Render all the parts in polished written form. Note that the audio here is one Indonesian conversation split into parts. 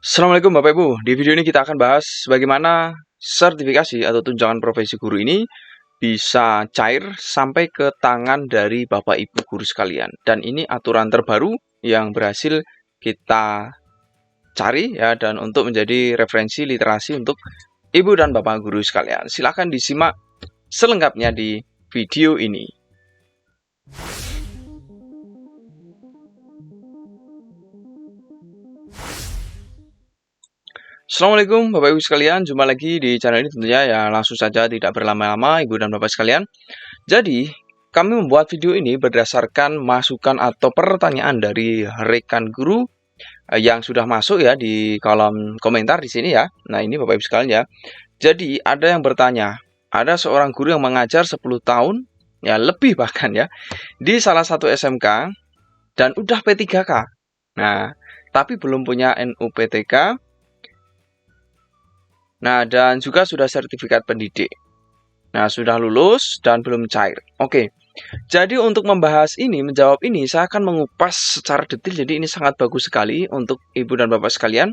Assalamualaikum Bapak Ibu. Di video ini kita akan bahas bagaimana sertifikasi atau tunjangan profesi guru ini bisa cair sampai ke tangan dari Bapak Ibu guru sekalian. Dan ini aturan terbaru yang berhasil kita cari ya, dan untuk menjadi referensi literasi untuk Ibu dan Bapak guru sekalian. Silahkan disimak selengkapnya di video ini. Assalamualaikum Bapak Ibu sekalian, jumpa lagi di channel ini tentunya ya, langsung saja tidak berlama-lama Ibu dan Bapak sekalian. Jadi, kami membuat video ini berdasarkan masukan atau pertanyaan dari rekan guru yang sudah masuk ya di kolom komentar di sini ya. Nah, ini Bapak Ibu sekalian ya. Jadi, ada yang bertanya, ada seorang guru yang mengajar 10 tahun, ya lebih bahkan ya, di salah satu SMK dan udah P3K. Nah, tapi belum punya NUPTK. Nah, dan juga sudah sertifikat pendidik. Nah, sudah lulus dan belum cair. Oke, jadi untuk membahas ini, menjawab ini, saya akan mengupas secara detail. Jadi ini sangat bagus sekali untuk Ibu dan Bapak sekalian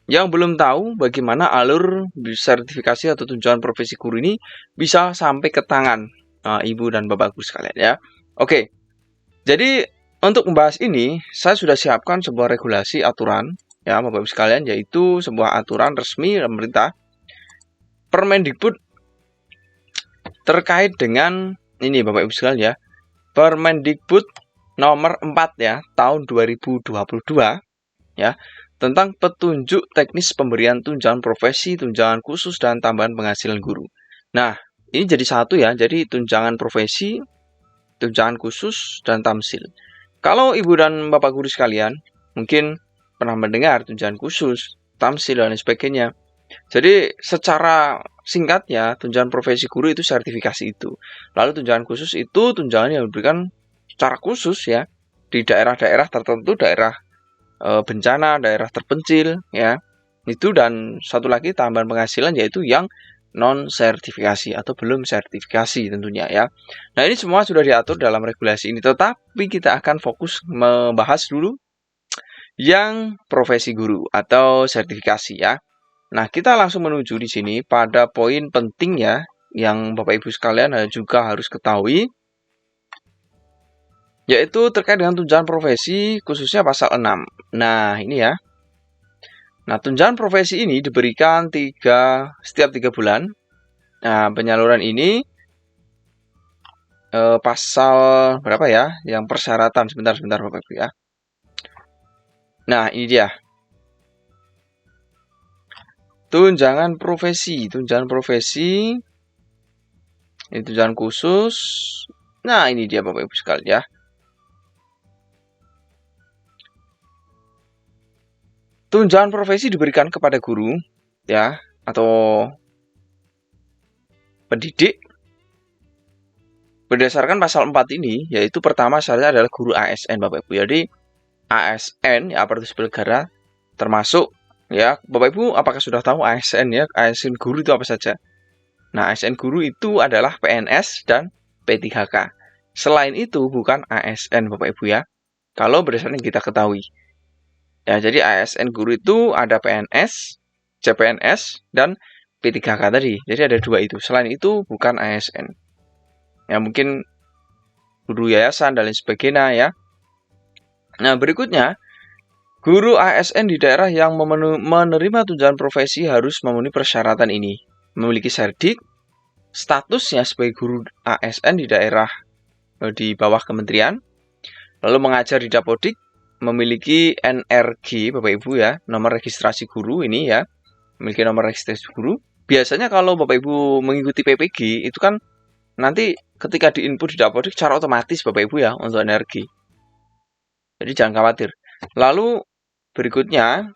yang belum tahu bagaimana alur sertifikasi atau tunjangan profesi guru ini bisa sampai ke tangan Ibu dan Bapak guru sekalian ya. Oke, jadi untuk membahas ini, saya sudah siapkan sebuah regulasi aturan ya Bapak Ibu sekalian, yaitu sebuah aturan resmi pemerintah Permendikbud terkait dengan ini Bapak Ibu sekalian ya. Permendikbud nomor 4 ya, tahun 2022 ya, tentang petunjuk teknis pemberian tunjangan profesi, tunjangan khusus dan tambahan penghasilan guru. Nah, ini jadi satu ya. Jadi tunjangan profesi, tunjangan khusus dan tamsil. Kalau Ibu dan Bapak guru sekalian mungkin pernah mendengar tunjangan khusus, tamsil dan sebagainya. Jadi secara singkatnya, tunjangan profesi guru itu sertifikasi itu. Lalu tunjangan khusus itu tunjangan yang diberikan secara khusus ya di daerah-daerah tertentu, daerah bencana, daerah terpencil ya. Itu, dan satu lagi tambahan penghasilan yaitu yang non sertifikasi atau belum sertifikasi tentunya ya. Nah, ini semua sudah diatur dalam regulasi ini, tetapi kita akan fokus membahas dulu yang profesi guru atau sertifikasi ya. Nah, kita langsung menuju di sini pada poin penting ya, yang Bapak Ibu sekalian juga harus ketahui, yaitu terkait dengan tunjangan profesi, khususnya pasal 6. Nah, ini ya. Nah, tunjangan profesi ini diberikan setiap 3 bulan. Nah, penyaluran ini pasal berapa ya? Yang persyaratan, sebentar Bapak Ibu ya. Nah, ini dia. Tunjangan profesi, ini tunjangan khusus. Nah, ini dia Bapak Ibu sekalian ya. Tunjangan profesi diberikan kepada guru ya, atau pendidik berdasarkan pasal 4 ini, yaitu pertama syaratnya adalah guru ASN Bapak Ibu. Jadi ASN ya, aparatur sipil negara, termasuk ya, Bapak Ibu apakah sudah tahu ASN ya? ASN guru itu apa saja? Nah, ASN guru itu adalah PNS dan P3K. Selain itu bukan ASN Bapak Ibu ya. Kalau berdasarkan yang kita ketahui. Ya, jadi ASN guru itu ada PNS, CPNS, dan P3K tadi. Jadi ada dua itu. Selain itu bukan ASN. Ya, mungkin guru yayasan dan lain sebagainya ya. Nah, berikutnya, guru ASN di daerah yang menerima tunjangan profesi harus memenuhi persyaratan ini. Memiliki serdik, statusnya sebagai guru ASN di daerah di bawah kementerian, lalu mengajar di Dapodik, memiliki NRG Bapak Ibu ya, nomor registrasi guru ini ya, memiliki nomor registrasi guru. Biasanya kalau Bapak Ibu mengikuti PPG itu kan nanti ketika diinput di Dapodik secara otomatis Bapak Ibu ya untuk NRG. Jadi jangan khawatir. Lalu berikutnya,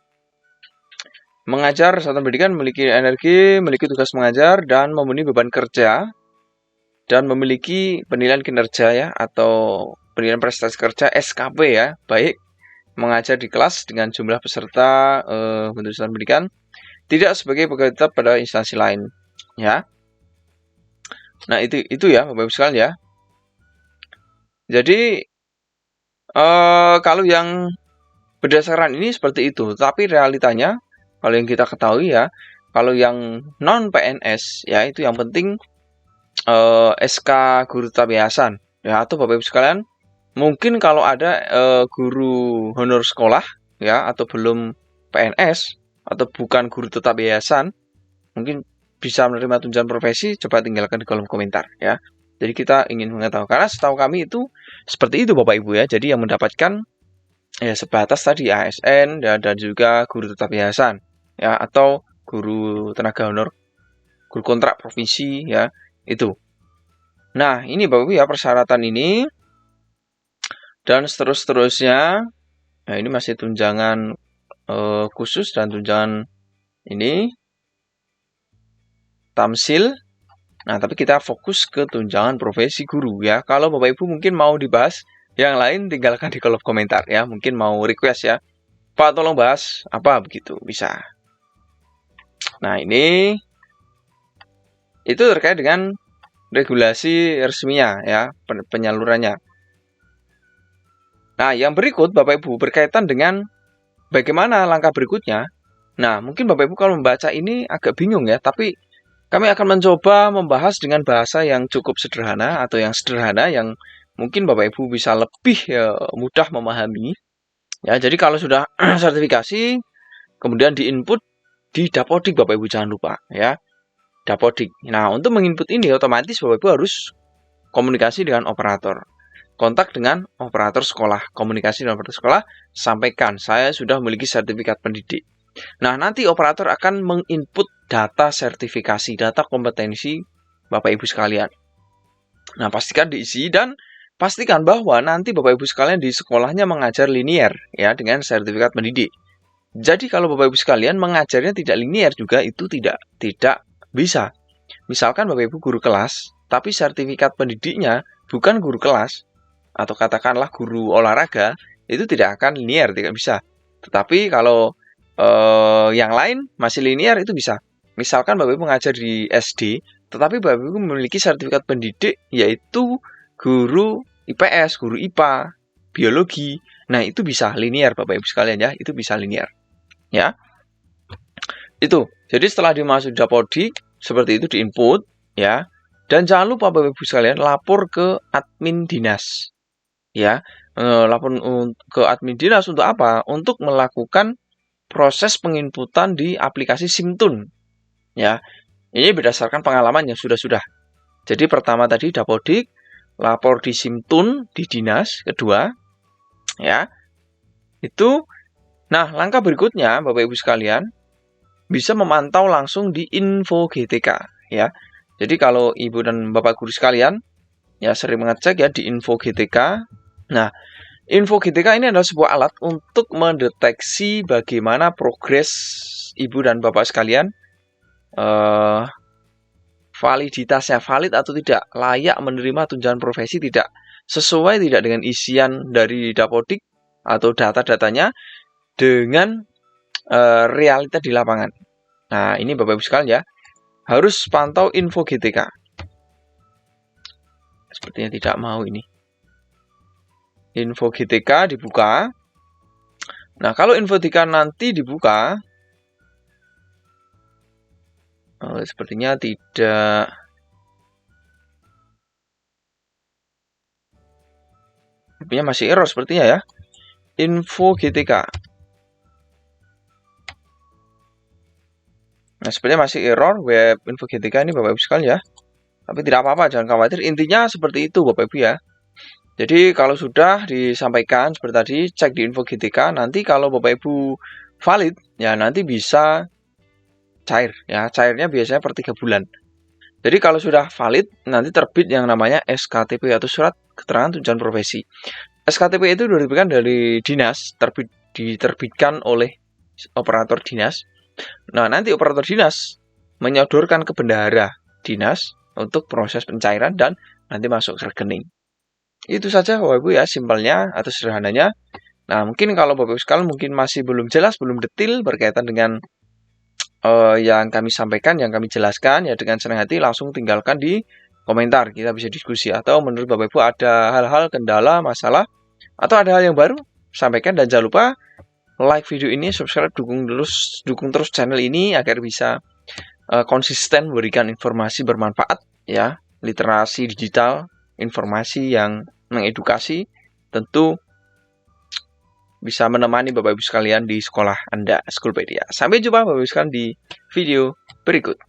mengajar satuan pendidikan, memiliki energi, memiliki tugas mengajar, dan memenuhi beban kerja, dan memiliki penilaian kinerja ya, atau penilaian prestasi kerja SKP ya, baik mengajar di kelas dengan jumlah peserta bentuk satuan pendidikan, tidak sebagai pegawai tetap pada instansi lain ya. Nah, itu ya Bapak Ibu sekalian ya. Jadi kalau yang berdasarkan ini seperti itu, tapi realitanya Kalau yang kita ketahui ya, kalau yang non PNS ya itu yang penting SK guru tetap yayasan ya, atau Bapak Ibu sekalian mungkin kalau ada guru honor sekolah ya, atau belum PNS atau bukan guru tetap yayasan, mungkin bisa menerima tunjangan profesi, coba tinggalkan di kolom komentar ya. Jadi kita ingin mengetahui, karena setahu kami itu seperti itu Bapak Ibu ya. Jadi yang mendapatkan ya sebatas tadi ASN dan juga guru tetap yayasan ya, atau guru tenaga honor, guru kontrak provinsi ya, itu. Nah, ini Bapak Ibu ya persyaratan ini dan seterusnya. Nah, ini masih tunjangan khusus dan tunjangan ini tamsil. Nah, tapi kita fokus ke tunjangan profesi guru ya. Kalau Bapak Ibu mungkin mau dibahas yang lain, tinggalkan di kolom komentar ya. Mungkin mau request ya, Pak tolong bahas apa begitu, bisa. Nah, ini itu terkait dengan regulasi resminya ya, penyalurannya. Nah, yang berikut Bapak Ibu berkaitan dengan bagaimana langkah berikutnya. Nah, mungkin Bapak Ibu kalau membaca ini agak bingung ya, tapi kami akan mencoba membahas dengan bahasa yang cukup sederhana atau yang sederhana yang mungkin Bapak Ibu bisa lebih mudah memahami. Ya, jadi kalau sudah sertifikasi, kemudian diinput di Dapodik Bapak Ibu jangan lupa ya, Dapodik. Nah, untuk menginput ini otomatis Bapak Ibu harus komunikasi dengan operator. Kontak dengan operator sekolah, komunikasi dengan operator sekolah, sampaikan saya sudah memiliki sertifikat pendidik. Nah, nanti operator akan menginput data sertifikasi, data kompetensi Bapak Ibu sekalian. Nah, pastikan diisi dan pastikan bahwa nanti Bapak Ibu sekalian di sekolahnya mengajar linear ya, dengan sertifikat pendidik. Jadi kalau Bapak Ibu sekalian mengajarnya tidak linear juga itu tidak bisa. Misalkan Bapak Ibu guru kelas, tapi sertifikat pendidiknya bukan guru kelas, atau katakanlah guru olahraga, itu tidak akan linear, tidak bisa. Tetapi kalau yang lain masih linear itu bisa. Misalkan Bapak Ibu mengajar di SD, tetapi Bapak Ibu memiliki sertifikat pendidik yaitu guru IPS, guru IPA, biologi. Nah, itu bisa linear Bapak Ibu sekalian ya, itu bisa linear. Ya. Itu. Jadi setelah dimasuk Dapodik, seperti itu diinput ya. Dan jangan lupa Bapak Ibu sekalian lapor ke admin dinas. Ya, lapor ke admin dinas untuk apa? Untuk melakukan proses penginputan di aplikasi Simtun. Ya, ini berdasarkan pengalaman yang sudah. Jadi pertama tadi Dapodik, lapor di Simtun di dinas, kedua, ya, itu. Nah, langkah berikutnya Bapak Ibu sekalian bisa memantau langsung di Info GTK. Ya, jadi kalau Ibu dan Bapak guru sekalian ya sering mengecek ya di Info GTK. Nah, Info GTK ini adalah sebuah alat untuk mendeteksi bagaimana progres Ibu dan Bapak sekalian, validitasnya valid atau tidak, layak menerima tunjangan profesi tidak, sesuai tidak dengan isian dari Dapodik atau data-datanya dengan realita di lapangan. Nah, ini Bapak Ibu sekalian ya, harus pantau Info GTK. Sepertinya tidak mau ini. Info GTK dibuka. Nah, kalau Info GTK nanti dibuka, sepertinya tidak. Sepertinya masih error sepertinya ya. Info GTK. Nah, sepertinya masih error web Info GTK ini Bapak Ibu sekalian ya. Tapi tidak apa-apa, jangan khawatir. Intinya seperti itu Bapak Ibu ya. Jadi kalau sudah disampaikan seperti tadi, cek di Info GTK, nanti kalau Bapak Ibu valid, ya nanti bisa cair. Ya, cairnya biasanya per 3 bulan. Jadi kalau sudah valid, nanti terbit yang namanya SKTP atau Surat Keterangan Tunjangan Profesi. SKTP itu diterbitkan dari dinas, diterbitkan oleh operator dinas. Nah, nanti operator dinas menyodorkan ke bendahara dinas untuk proses pencairan dan nanti masuk ke rekening. Itu saja Bapak Ibu ya, simpelnya atau sederhananya. Nah, mungkin kalau Bapak Ibu sekalian mungkin masih belum jelas, belum detail berkaitan dengan yang kami sampaikan, yang kami jelaskan, ya dengan senang hati langsung tinggalkan di komentar. Kita bisa diskusi, atau menurut Bapak Ibu ada hal-hal kendala, masalah, atau ada hal yang baru, sampaikan. Dan jangan lupa like video ini, subscribe, dukung terus channel ini agar bisa konsisten memberikan informasi bermanfaat ya, literasi digital, informasi yang mengedukasi, tentu bisa menemani Bapak Ibu sekalian di sekolah Anda, Schoolpedia. Sampai jumpa Bapak Ibu sekalian di video berikut.